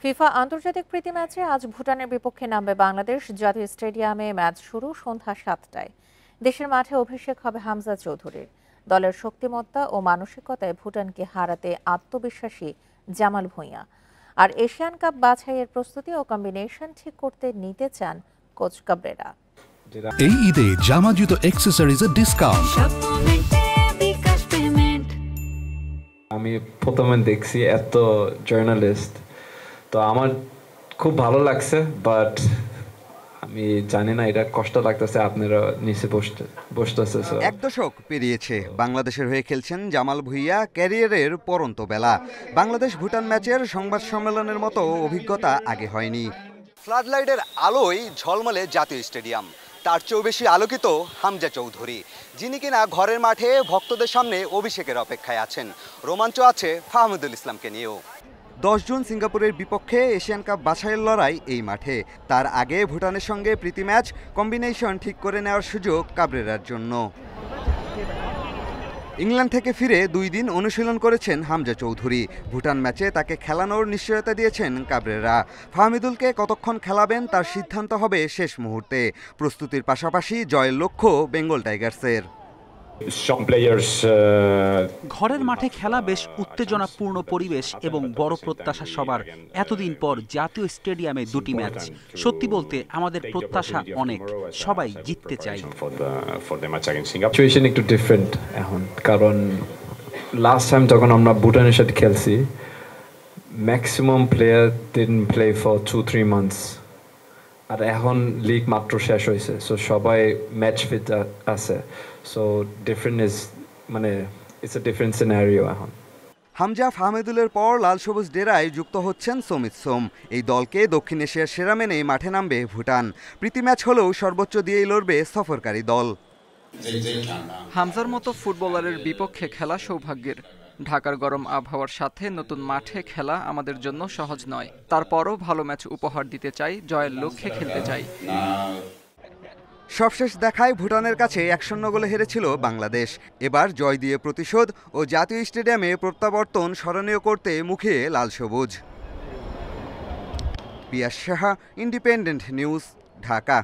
FIFA আন্তর্জাতিক প্রীতি ম্যাচে আজ ভুটানের বিপক্ষে নামবে বাংলাদেশ। জাতীয় স্টেডিয়ামে ম্যাচ শুরু সন্ধ্যা ৭টায়। দেশের মাঠে অভিষেক হবে হামজা চৌধুরীর। দলের শক্তিমত্তা ও মানসিকতায় ভুটানকে হারাতে আত্মবিশ্বাসী জামাল ভুঁইয়া। আর এশিয়ান কাপ বাছাইয়ের প্রস্তুতি ও কম্বিনেশন ঠিক করতে নিতে চান কোচ কাবরেরা। এই ঈদে জামা জুতো অ্যাক্সেসরিজের ডিসকাউন্ট। আমি প্রথমে দেখছি এত জার্নালিস্ট, তো আমার খুব ভালো লাগছে, বাট আমি জানি না, এটা কষ্ট লাগতেছে আপনারা নিচে বসতেছে। এক দশক পেরিয়েছে বাংলাদেশের হয়ে খেলছেন জামাল ভুঁইয়া, ক্যারিয়ারের পরন্ত বেলা। বাংলাদেশ ভুটান ম্যাচের সংবাদ সম্মেলনের মতো অভিজ্ঞতা আগে হয়নি। ফ্লাডলাইটের আলোয় ঝলমলে জাতীয় স্টেডিয়াম, তার চেয়েও বেশি আলোকিত হামজা চৌধুরী, যিনি কিনা ঘরের মাঠে ভক্তদের সামনে অভিষেকের অপেক্ষায় আছেন। রোমাঞ্চ আছে ফাহমিদুল ইসলামকে নিয়েও। 10 জুন সিঙ্গাপুরের বিপক্ষে এশিয়ান কাপ বাছাইয়ের লড়াই এই মাঠে। তার আগে ভুটানের সঙ্গে প্রীতি ম্যাচ, কম্বিনেশন ঠিক করে নেওয়ার সুযোগ কাবরেরার জন্য। ইংল্যান্ড থেকে ফিরে 2 দিন অনুশীলন করেছেন হামজা চৌধুরী। ভুটান ম্যাচে তাকে খেলানোর নিশ্চয়তা দিয়েছেন কাবরেরা। ফাহমিদুলকে কতক্ষণ খেলাবেন তার সিদ্ধান্ত হবে শেষ মুহূর্তে। প্রস্তুতির পাশাপাশি জয়ের লক্ষ্য বেঙ্গল টাইগার্সের। ঘরের মাঠে খেলা বেশ উত্তেজনাপূর্ণ পরিবেশ এবং বড় প্রত্যাশা সবার। এতদিন পর জাতীয় স্টেডিয়ামে 2টি ম্যাচ। সত্যি বলতে আমাদের প্রত্যাশা অনেক, সবাই জিততে চাই। সিচুয়েশন একটু ডিফারেন্ট এখন, কারণ লাস্ট টাইম যখন আমরা ভুটানের সাথে খেলছি, maximum player didn't play for 2-3 months. আর এখন লিগ মাত্র শেষ হয়েছে, সো সবাই ম্যাচ ফিট আছে। সো ডিফারেন্ট ইজ মানে ইটস এ ডিফারেন্ট সিনারিও এখন। হামজা ফাহমিদুলের পর লাল সবুজ ডেরায় যুক্ত হচ্ছেন সমিত সোম। এই দলকে দক্ষিণ এশিয়ার সেরা মেনে মাঠে নামবে ভুটান। প্রীতি ম্যাচ হলেও সর্বোচ্চ দিয়েই লড়বে সফরকারী দল। হামজার মতো ফুটবলারের বিপক্ষে খেলা সৌভাগ্যের। ঢাকার গরম আবহাওয়ার সাথে নতুন মাঠে খেলা আমাদের জন্য সহজ নয়। তারপরও ভালো ম্যাচ উপহার দিতে চাই, জয়ের লক্ষ্যে খেলতে চাই। সবশেষ দেখায় ভুটানের কাছে 1-0 গোলে হেরেছিল বাংলাদেশ। এবার জয় দিয়ে প্রতিশোধ ও জাতীয় স্টেডিয়ামে প্রত্যাবর্তন স্মরণীয় করতে মুখে লাল সবুজ। পিয়াস সাহা, ইন্ডিপেন্ডেন্ট নিউজ, ঢাকা।